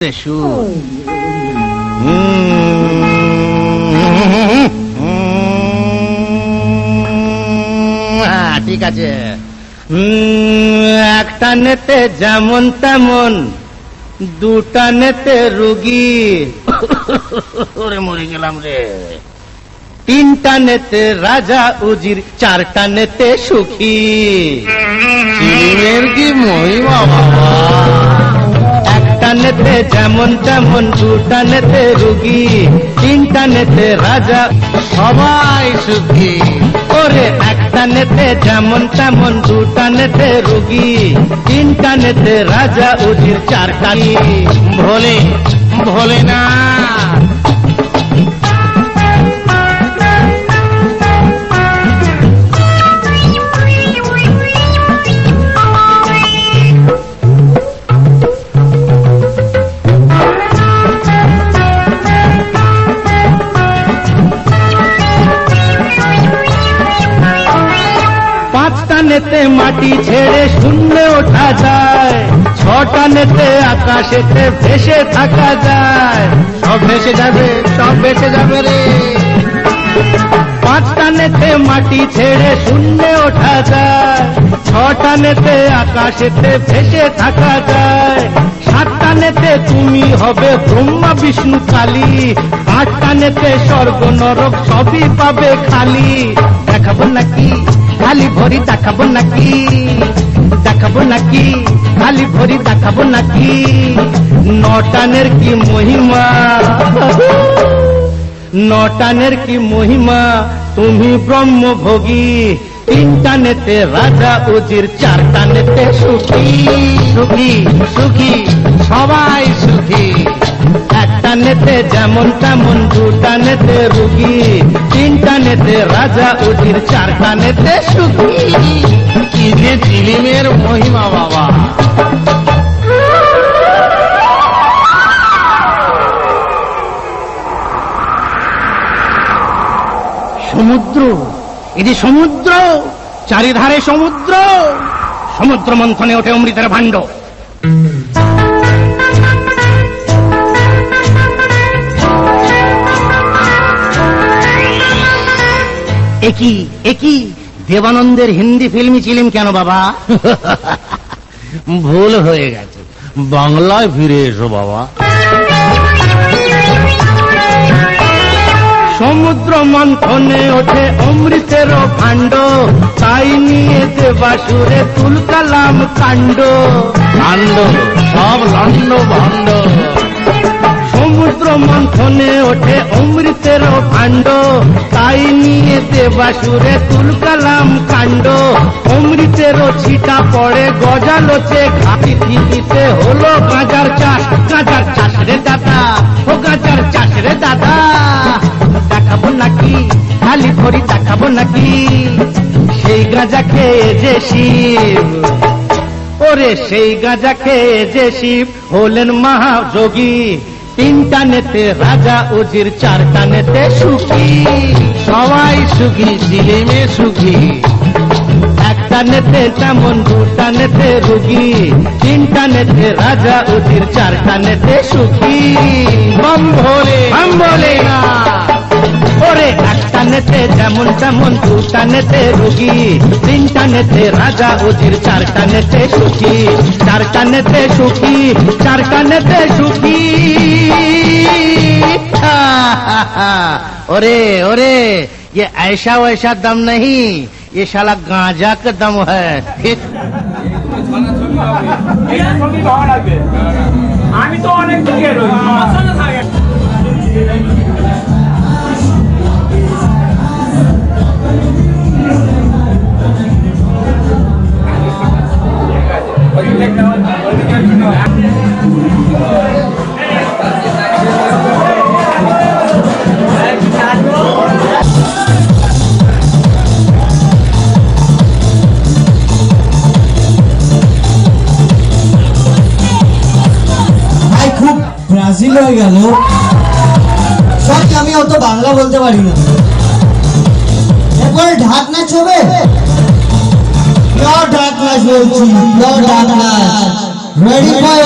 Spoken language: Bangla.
ঠিক আছে। একটা নেতে যেমন তেমন, দুটা নেতে রুগী, ওরে মরে গেলাম রে। তিনটা নেতে রাজা উজির, চারটা নেতে সুখী। চিলিমের কি মহিমা বাবা! একটা নেতে যেমন তেমন, দুটা নেতে রুগী, তিনটা নেতে রাজা, সবাই সুখী। ওরে একটা নেতে যেমন তেমন, দুটা নেতে রুগী, তিনটা নেতে রাজা উজির, চারটা ভোলে ভোলে না। নেতে মাটি ছেড়ে শূন্যে ওঠা যায়, ছটা নেতে আকাশেতে ভেসে থাকা যায়। সব ভেসে যাবে, সব ভেসে যাবে রে। পাঁচটা নেতে মাটি ছেড়ে শূন্যে ওঠা যায়, ছটা নেতে আকাশেতে ভেসে থাকা যায়। সাতটা নেতে তুমি হবে ব্রহ্মা বিষ্ণু কালী, আটটা নেতে স্বর্গ নরক সবই পাবে খালি। দেখাবো নাকি খালি ভরি, দেখাবো নাকি, দেখাবো নাকি খালি ভরি, দেখাবো নাকি। নটানের কি মহিমা, নটানের কি মহিমা, তুমি ব্রহ্মভোগী। তিনটা নেতে রাজা উজির, চারটা নেতে সুখী। সুখী সুখী সবাই সুখী। একটা নেতে যেমন তেমন, দুটা নেতে রুগী, তিনটা নেতে রাজা উজির, চারটা নেতে সুখী। কি যে চিলিমের মহিমা বাবা! সমুদ্র, এই যে সমুদ্র, চারিধারে সমুদ্র। সমুদ্র মন্থনে ওঠে অমৃতের ভাণ্ড। একই একই দেবানন্দের হিন্দি ফিল্মি চিলিম কেন বাবা? ভুল হয়ে গেছে, বাংলায় ফিরে এসো বাবা। সমুদ্র মন্থনে ওঠে অমৃতের ভাণ্ড, তাই নিয়ে দেবাসুরে তুলকালাম কাণ্ড। কাণ্ড সব লন্ড ভণ্ড। সমুদ্র মন্থনে ওঠে অমৃতের ভাণ্ড, তাই নিয়ে দেবাসুরে তুলকালাম কাণ্ড। অমৃতেরও ছিটা পড়ে গজালোচে ঘাটি, থিতিতে হলো গাঁজার চাষ। গাঁজার চাষ রে দাদা, ও গাঁজার চাষ রে দাদা। দেখাবো নাকি খালি ভরি, দেখাবো নাকি সেই গাঁজা খেয়ে যে শিব। ওরে সেই গাঁজা খেয়ে যে শিব হলেন মহাযোগী। তিনটা নেতে রাজা উজির, চারটা নেতে সুখী। সবাই সুখী, চিলিমে সুখী। একটা নেতে তেমন, দুটা নেতে রুগী, তিনটা নেতে রাজা উজির, চারটা নেতে সুখী। বম ভোলে, বম ভোলে না। ওরে একটা নেতে যেমন তেমন, দুটা নেতে রুগী, তিনটা নেতে রাজা উজির, চারটা নেতে সুখী। চারটা নেতে সুখী, চারটা নেতে সুখী। ओरे ओरे, ये ऐसा वैसा दम नहीं, ये शाला गांजा का दम है। আমি তো অনেক দিকে ব্রাজিল হয়ে গেল। সত্যি আমি অত বাংলা বলতে পারি না। একবার ঢাক নাচ হবে, ঢাক নাচ বলছি, ঢাক নাচ রেডি ফর